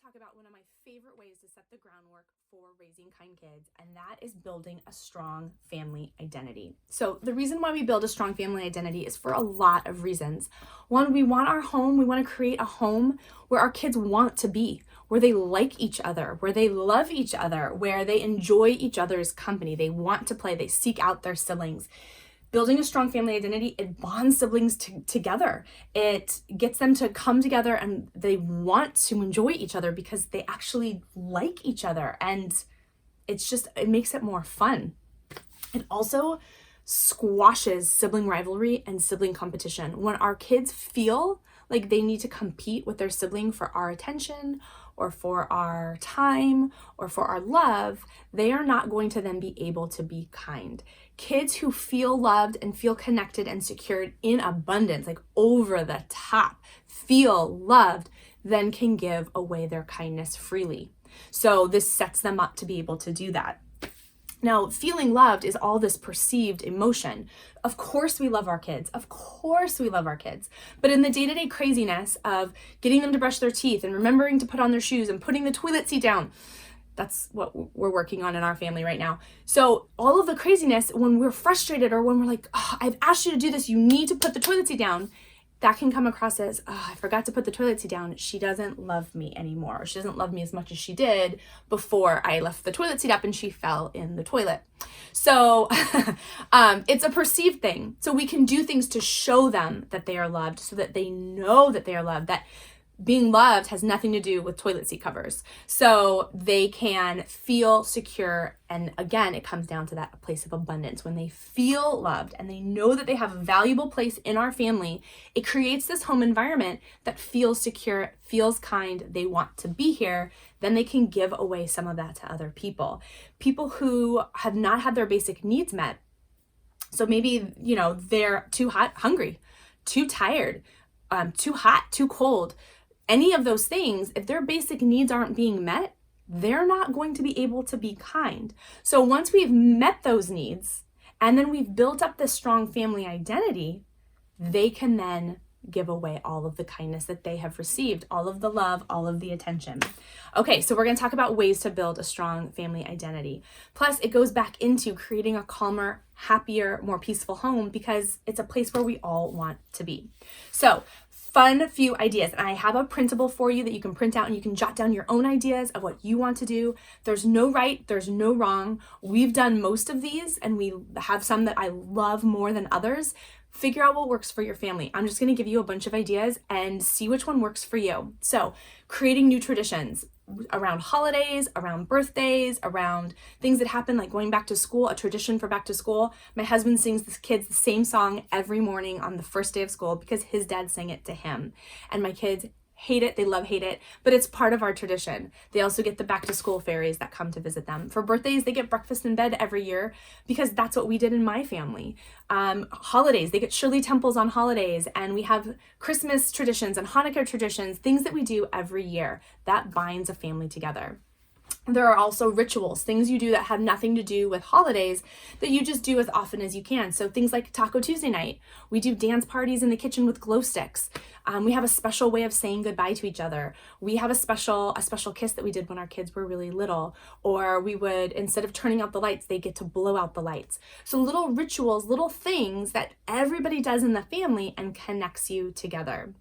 talk about one of my favorite ways to set the groundwork for raising kind kids, and that is building a strong family identity. So the reason why we build a strong family identity is for a lot of reasons. One, we want to create a home where our kids want to be, where they like each other, where they love each other, where they enjoy each other's company. They want to play, they seek out their siblings. Building a strong family identity, it bonds siblings together. It gets them to come together and they want to enjoy each other because they actually like each other. And it makes it more fun. It also squashes sibling rivalry and sibling competition. When our kids feel like they need to compete with their sibling for our attention or for our time or for our love, they are not going to then be able to be kind. Kids who feel loved and feel connected and secured in abundance, like over the top, feel loved, then can give away their kindness freely. So this sets them up to be able to do that. Now, feeling loved is all this perceived emotion. Of course we love our kids. Of course we love our kids. But in the day-to-day craziness of getting them to brush their teeth and remembering to put on their shoes and putting the toilet seat down, that's what we're working on in our family right now. So all of the craziness, when we're frustrated or when we're like, oh, I've asked you to do this, you need to put the toilet seat down, that can come across as, oh, I forgot to put the toilet seat down. She doesn't love me anymore. Or she doesn't love me as much as she did before I left the toilet seat up and she fell in the toilet. So it's a perceived thing. So we can do things to show them that they are loved so that they know that they are loved, that being loved has nothing to do with toilet seat covers. So they can feel secure. And again, it comes down to that place of abundance. When they feel loved and they know that they have a valuable place in our family, it creates this home environment that feels secure, feels kind, they want to be here. Then they can give away some of that to other people. People who have not had their basic needs met. So maybe, they're too hot, hungry, too tired, too hot, too cold. Any of those things, if their basic needs aren't being met, they're not going to be able to be kind. So once we've met those needs and then we've built up this strong family identity, they can then give away all of the kindness that they have received, all of the love, all of the attention. Okay, so we're going to talk about ways to build a strong family identity. Plus, it goes back into creating a calmer, happier, more peaceful home because it's a place where we all want to be. So, fun few ideas. And I have a printable for you that you can print out and you can jot down your own ideas of what you want to do. There's no right, there's no wrong. We've done most of these and we have some that I love more than others. Figure out what works for your family. I'm just going to give you a bunch of ideas and see which one works for you. So, creating new traditions around holidays, around birthdays, around things that happen like going back to school, a tradition for back to school. My husband sings the kids the same song every morning on the first day of school because his dad sang it to him. And my kids hate it, hate it, but it's part of our tradition. They also get the back to school fairies that come to visit them. For birthdays, they get breakfast in bed every year because that's what we did in my family. Holidays, they get Shirley Temples on holidays, and we have Christmas traditions and Hanukkah traditions, things that we do every year that binds a family together. There are also rituals, things you do that have nothing to do with holidays that you just do as often as you can. So things like Taco Tuesday night, we do dance parties in the kitchen with glow sticks. We have a special way of saying goodbye to each other. We have a special kiss that we did when our kids were really little, or we would, instead of turning out the lights, they get to blow out the lights. So little rituals, little things that everybody does in the family and connects you together.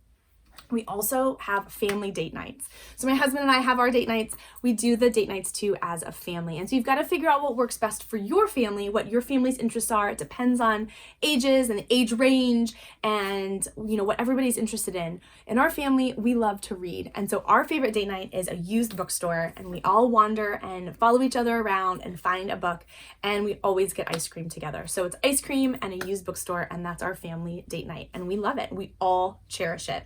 We also have family date nights. So my husband and I have our date nights. We do the date nights too as a family. And so you've got to figure out what works best for your family, what your family's interests are. It depends on ages and age range and, what everybody's interested in. In our family, we love to read. And so our favorite date night is a used bookstore, and we all wander and follow each other around and find a book, and we always get ice cream together. So it's ice cream and a used bookstore, and that's our family date night. And we love it. We all cherish it.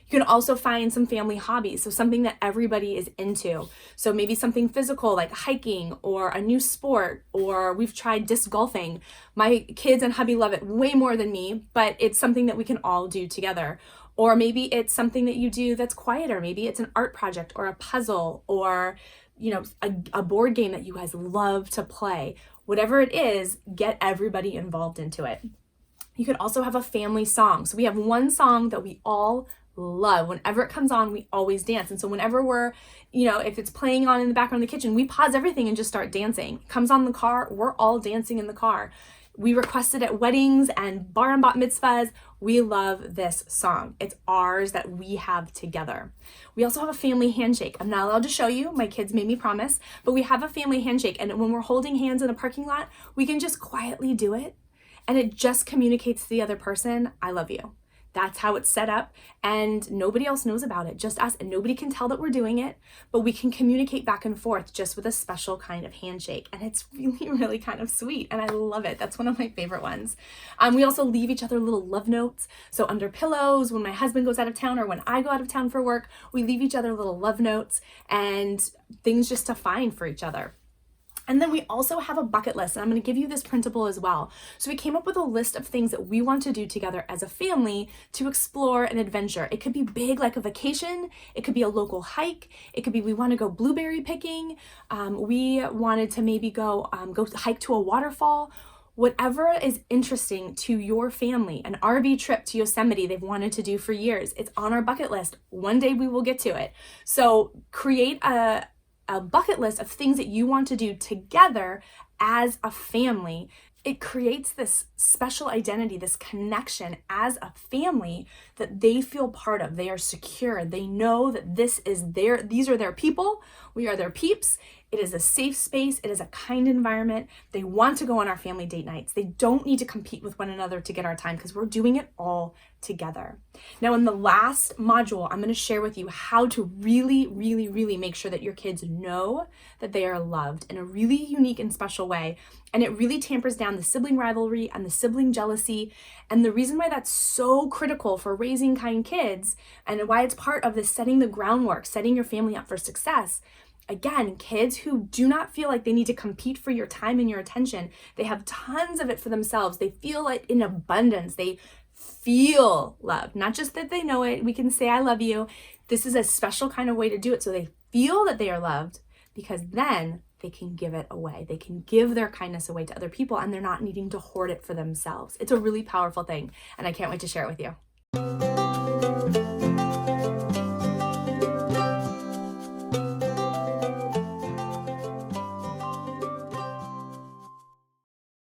You can also find some family hobbies, so something that everybody is into. So maybe something physical like hiking or a new sport, or we've tried disc golfing. My kids and hubby love it way more than me, but it's something that we can all do together. Or maybe it's something that you do that's quieter. Maybe it's an art project or a puzzle or, a board game that you guys love to play. Whatever it is, get everybody involved into it. You could also have a family song. So we have one song that we all love. Whenever it comes on, we always dance. And so whenever we're, if it's playing on in the background of the kitchen, we pause everything and just start dancing. It comes on in the car, we're all dancing in the car. We request it at weddings and bar and bat mitzvahs. We love this song. It's ours that we have together. We also have a family handshake. I'm not allowed to show you. My kids made me promise, but we have a family handshake. And when we're holding hands in a parking lot, we can just quietly do it. And it just communicates to the other person, I love you. That's how it's set up, and nobody else knows about it, just us, and nobody can tell that we're doing it, but we can communicate back and forth just with a special kind of handshake, and it's really, really kind of sweet, and I love it. That's one of my favorite ones. We also leave each other little love notes, so under pillows, when my husband goes out of town or when I go out of town for work, we leave each other little love notes and things just to find for each other. And then we also have a bucket list, and I'm going to give you this printable as well. So we came up with a list of things that we want to do together as a family to explore an adventure. It could be big, like a vacation. It could be a local hike. It could be we want to go blueberry picking. We wanted to maybe go hike to a waterfall. Whatever is interesting to your family, an RV trip to Yosemite they've wanted to do for years. It's on our bucket list. One day we will get to it. So create a bucket list of things that you want to do together as a family. It creates this special identity, this connection as a family that they feel part of. They are secure. They know that these are their people. We are their peeps. It is a safe space. It is a kind environment. They want to go on our family date nights. They don't need to compete with one another to get our time because we're doing it all together. Now, in the last module, I'm going to share with you how to really, really, really make sure that your kids know that they are loved in a really unique and special way. And it really tampers down the sibling rivalry and the sibling jealousy. And the reason why that's so critical for raising kind kids and why it's part of this setting the groundwork, setting your family up for success. Again, kids who do not feel like they need to compete for your time and your attention, they have tons of it for themselves. They feel like in abundance. They feel love, not just that they know it. We can say, I love you. This is a special kind of way to do it. So they feel that they are loved because then they can give it away. They can give their kindness away to other people and they're not needing to hoard it for themselves. It's a really powerful thing. And I can't wait to share it with you.